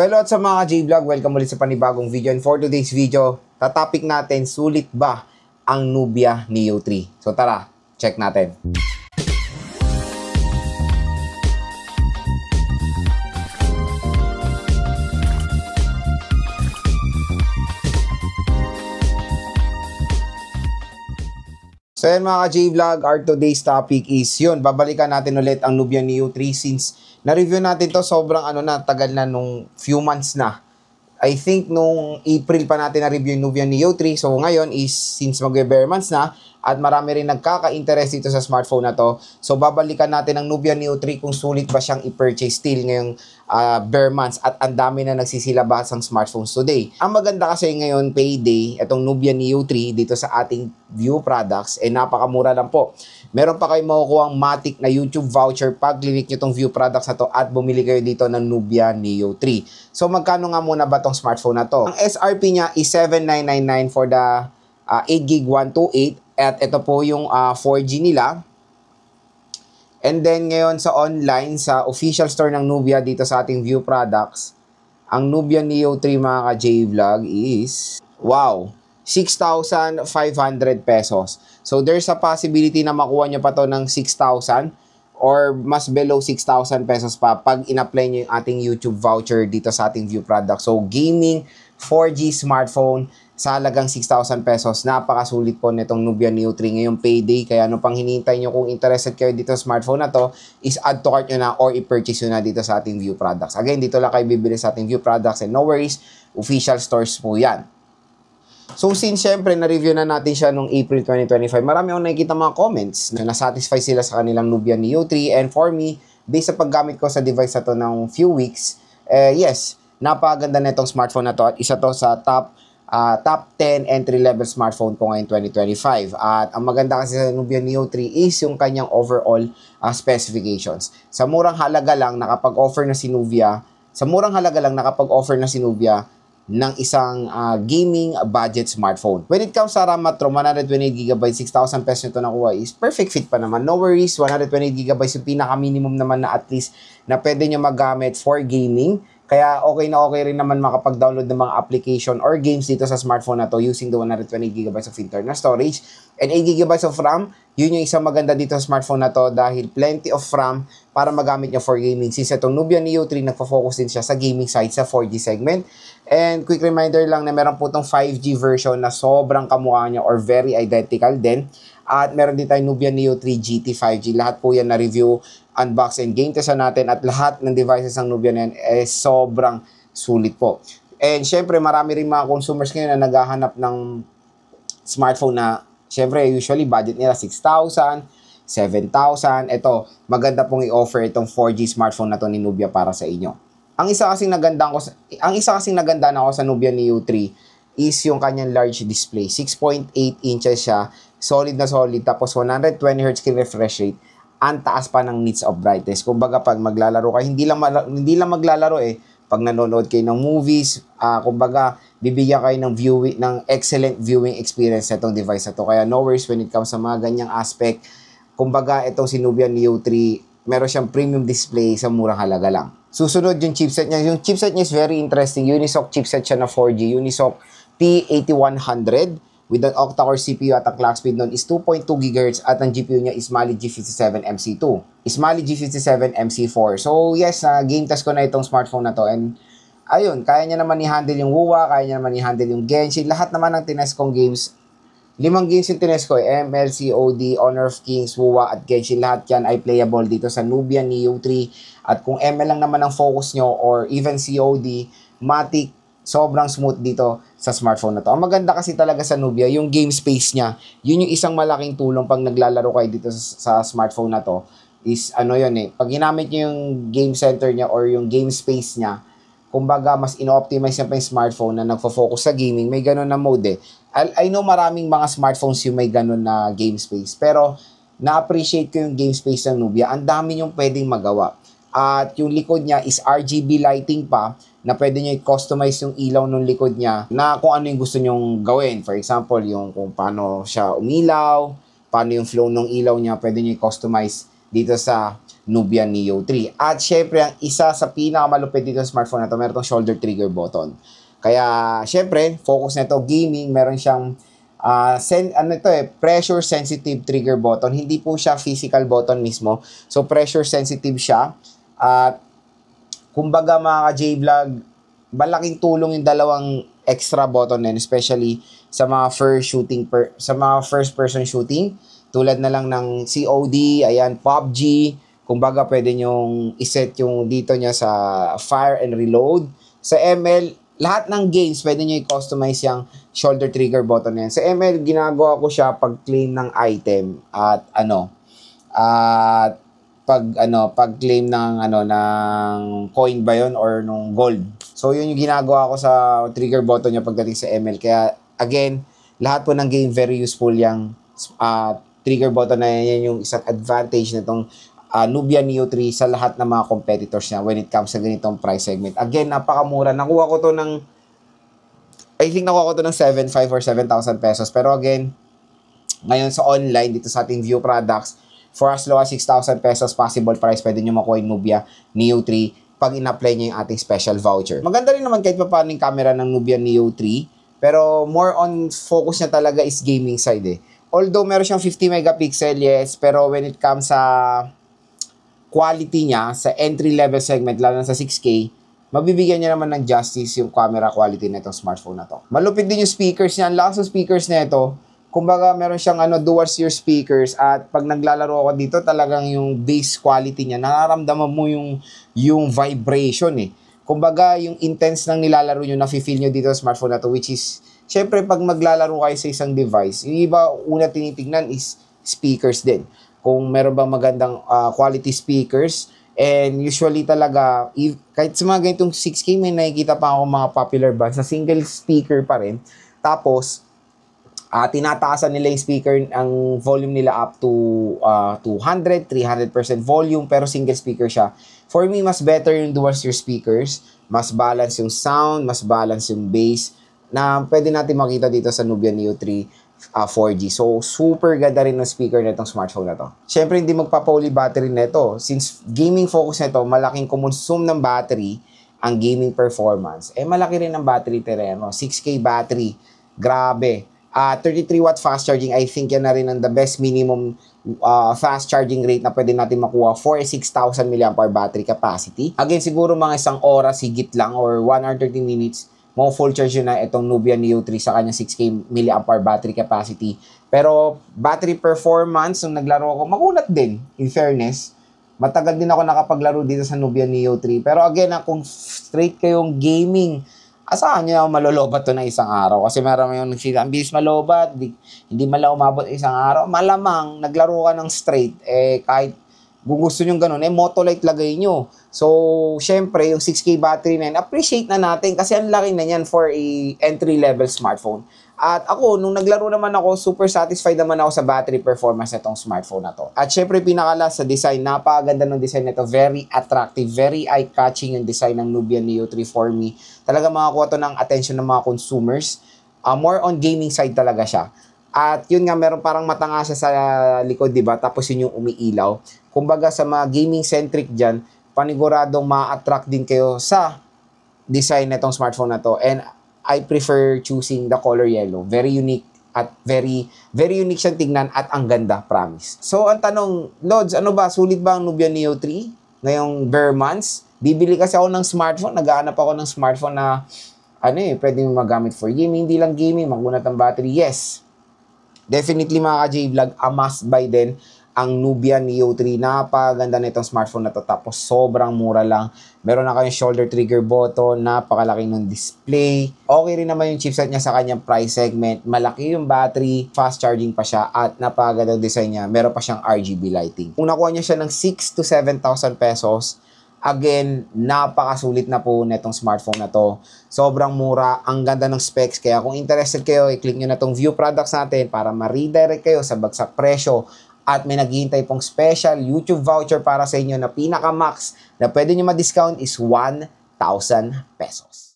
So hello at sa mga J-Vlog, welcome ulit sa panibagong video. And for today's video, tatopic natin, sulit ba ang Nubia Neo 3? So tara, check natin. So yan mga J-Vlog, our today's topic is yun, babalikan natin ulit ang Nubia Neo 3 since na-review natin to sobrang tagal na nung few months na. I think nung April pa natin na-review yung Nubia Neo 3. So ngayon is since magbe-bare months na at marami rin nagkaka-interest dito sa smartphone na to. So babalikan natin ang Nubia Neo 3 kung sulit ba siyang i-purchase still ngayong bare months at ang dami na nagsisilabas ang smartphones today. Ang maganda kasi ngayon payday, itong Nubia Neo 3 dito sa ating View products, napakamura lang po. Meron pa kayong makukuha ang Matic na YouTube voucher pag click nyo itong View products na to at bumili kayo dito ng Nubia Neo 3. So magkano nga muna ba itong smartphone na to? Ang SRP niya is 7,999 for the 8GB 128 at ito po yung 4G nila. And then ngayon sa online, sa official store ng Nubia dito sa ating View products, ang Nubia Neo 3 mga ka-J-Vlog is, wow, 6,500 pesos. So there's a possibility na makuha nyo pa to ng 6,000 or mas below 6,000 pesos pa pag in-apply nyo yung ating YouTube voucher dito sa ating View product. So gaming 4G smartphone sa halagang 6,000 pesos. Napakasulit po nitong Nubia Neo 3 ngayong payday. Kaya ano pang hinihintay nyo kung interested kayo dito sa smartphone na to is add to cart nyo na or i-purchase nyo na dito sa ating View products. Again, dito lang kayo bibili sa ating View products and no worries, official stores po yan. So since syempre na-review na natin siya noong April 2025, marami akong nakikita mga comments na nasatisfy sila sa kanilang Nubia Neo 3. And for me, based sa paggamit ko sa device na to ng few weeks, yes, napakaganda na itong smartphone na to at isa to sa top 10 entry-level smartphone ko ngayon 2025. At ang maganda kasi sa Nubia Neo 3 is yung kanyang overall specifications. Sa murang halaga lang nakapag-offer na si Nubia, ng isang gaming budget smartphone. When it comes sa RAM at ROM, 128GB, 6,000 pesos nito nakuha is perfect fit pa naman. No worries, 128GB yung pinaka-minimum naman na at least na pwede nyo magamit for gaming. Kaya okay na okay rin naman makapag-download ng mga application or games dito sa smartphone na to using the 128GB of internal storage and 8GB of RAM. Yun yung isang maganda dito sa smartphone na to dahil plenty of RAM para magamit nyo for gaming. Since itong Nubia Neo 3 nagpo-focus din siya sa gaming side sa 4G segment. And quick reminder lang na meron po itong 5G version na sobrang kamukha niya or very identical din. At meron din tayong Nubia Neo 3 GT 5G. Lahat po yan na review, unbox, and game test natin. At lahat ng devices ng Nubia na yan sobrang sulit po. And syempre marami rin mga consumers ngayon na naghahanap ng smartphone na syempre usually budget nila 6,000, 7,000. Ito, maganda pong i-offer itong 4G smartphone na to ni Nubia para sa inyo. Ang isa kasing naganda na ako sa Nubia Neo 3 is yung kanyang large display. 6.8 inches siya. Solid na solid. Tapos 120Hz screen refresh rate. Ang taas pa ng nits of brightness. Kumbaga pag maglalaro ka, hindi lang maglalaro pag nanonood kayo ng movies, kumbaga bibigyan kayo ng excellent viewing experience sa itong device na to. Kaya no worries when it comes sa mga ganyang aspect. Kumbaga itong si Nubia Neo 3, meron siyang premium display sa murang halaga lang. Susunod yung chipset niya. Yung chipset niya is very interesting. Unisoc chipset siya na 4G. Unisoc P8100 with an octa-core CPU at ang clock speed nun is 2.2 GHz at ang GPU niya is Mali G57 MC2. Is Mali G57 MC4. So yes, game test ko na itong smartphone na to and ayun, kaya niya naman i-handle yung WUWA, kaya niya naman i-handle yung Genshin. Lahat naman ng tinest kong games, 5 games yung tinest ko, ML, COD, Honor of Kings, WUWA at Genshin. Lahat yan ay playable dito sa Nubia Neo 3. At kung ML lang naman ang focus nyo or even COD, Matic, sobrang smooth dito sa smartphone na to. Ang maganda kasi talaga sa Nubia, yung game space niya, yun yung isang malaking tulong pag naglalaro kayo dito sa smartphone na to. Is pag ginamit nyo yung game center niya or yung game space niya, kumbaga mas ino-optimize niya pa yung smartphone na nagfo-focus sa gaming, may ganun na mode I know maraming mga smartphones yung may ganun na game space, pero na-appreciate ko yung game space ng Nubia. Ang dami yung pwedeng magawa. At yung likod niya is RGB lighting pa na pwede nyo i-customize yung ilaw ng likod niya na kung ano yung gusto nyong gawin. For example, yung kung paano siya umilaw, paano yung flow ng ilaw niya, pwede nyo i-customize dito sa Nubia Neo 3. At syempre, ang isa sa pinakamalupit dito sa smartphone na to, meron tong shoulder trigger button. Kaya, syempre, focus na to gaming, meron siyang pressure sensitive trigger button. Hindi po siya physical button mismo. So, pressure sensitive siya. At, kumbaga mga ka-J-Vlog, malaking tulong yung dalawang extra button din, especially sa mga first person shooting, tulad na lang ng COD, ayan, PUBG. Kumbaga, pwede nyong iset yung dito niya sa fire and reload. Sa ML, lahat ng games, pwede nyo i-customize yung shoulder trigger button na yan. Sa ML, ginagawa ko siya pag-claim ng item at pag-claim ng coin ba yun or nung gold. So, yun yung ginagawa ko sa trigger button niya pagdating sa ML. Kaya, again, lahat po ng game, very useful yung trigger button na yan yung isang advantage nitong Nubia Neo 3 sa lahat ng mga competitors niya when it comes sa ganitong price segment. Again, napakamura. Nakuha ko to ng 7,500 or 7,000 pesos. Pero again, ngayon sa online, dito sa ating View Products, for as low as 6,000 pesos possible price, pwede nyo makuha yung Nubia Neo 3 pag in-apply nyo yung ating special voucher. Maganda rin naman kahit pa paano yung camera ng Nubia Neo 3, pero more on focus niya talaga is gaming side eh. Although meron siyang 50 megapixel, yes, pero when it comes sa quality niya, sa entry-level segment, lalo na sa 6K, mabibigyan niya naman ng justice yung camera quality na itong smartphone na to. Malupit din yung speakers niya. Ang lakas ng speakers na ito. Kumbaga, meron siyang dual ear speakers at pag naglalaro ako dito, talagang yung bass quality niya, nararamdaman mo yung vibration eh. Kumbaga, yung intense ng nilalaro nyo, nafe-feel nyo dito sa smartphone na to, which is, syempre, pag maglalaro kayo sa isang device, yung iba una tinitignan is speakers din. Kung meron bang magandang quality speakers. And usually talaga, kahit sa mga ganitong 6K, may nakikita pa ako mga popular bands na single speaker pa rin. Tapos, tinataasan nila yung speaker, ang volume nila up to 200, 300% volume, pero single speaker siya. For me, mas better yung dual ear speakers. Mas balance yung sound, mas balance yung bass, na pwede natin makita dito sa Nubia Neo 3 4G. So, super ganda rin ng speaker na itong smartphone na to. Siyempre, hindi magpapauli battery na ito. Since gaming focus na ito, malaking consume ng battery ang gaming performance. Malaki rin ang battery tereno. 6K battery. Grabe. 33 watt fast charging, I think yan na rin ang the best minimum fast charging rate na pwede natin makuha for a 6,000 mAh battery capacity. Again, siguro mga isang oras higit lang or 1 hour 30 minutes, full charge yun na itong Nubia Neo 3 sa kanyang 6K mAh battery capacity. Pero battery performance, nung naglaro ako, makulat din, in fairness. Matagal din ako nakapaglaro dito sa Nubia Neo 3. Pero again, kung straight kayong gaming, asahan nyo na malolobat to na isang araw. Kasi meron yung nagsita, ang bilis malobat, hindi mala umabot isang araw. Malamang, naglaro ka ng straight, kahit kung gusto nyo ganun, Motolite lagay nyo. So, syempre, yung 6K battery na yun, appreciate na natin kasi ang laki na yan for a entry-level smartphone. At ako, nung naglaro naman ako, super satisfied naman ako sa battery performance na itong smartphone na to. At syempre, pinakalas sa design, napakaganda ng design nito. Very attractive, very eye-catching yung design ng Nubia Neo 3 for me. Talaga makakuha to ng attention ng mga consumers. More on gaming side talaga siya. At yun nga, meron parang matanga siya sa likod, diba? Tapos yun yung umiilaw. Kumbaga sa mga gaming-centric dyan, paniguradong ma-attract din kayo sa design na itong smartphone na to. And I prefer choosing the color yellow. Very unique at very unique siyang tignan at ang ganda, promise. So, ang tanong, Lods, ano ba? Sulit ba ang Nubia Neo 3 ngayong bare months? Bibili kasi ako ng smartphone. Naghahanap ako ng smartphone na pwedeng magamit for gaming. Hindi lang gaming, magunat ang battery. Yes. Definitely mga ka-J-Vlog, a must buy din ang Nubia Neo 3. Napaganda na itong smartphone na to. Tapos sobrang mura lang. Meron na kayong shoulder trigger button. Napakalaki ng display. Okay rin naman yung chipset niya sa kanyang price segment. Malaki yung battery. Fast charging pa siya. At napaganda yung design niya. Meron pa siyang RGB lighting. Kung nakuha niya siya ng 6,000 to 7,000 pesos, again, napakasulit na po netong smartphone na to. Sobrang mura, ang ganda ng specs. Kaya kung interested kayo, i-click nyo na tong View Products natin para ma-redirect kayo sa bagsak presyo. At may naghihintay pong special YouTube voucher para sa inyo na pinaka-max na pwede nyo ma-discount is 1,000 pesos.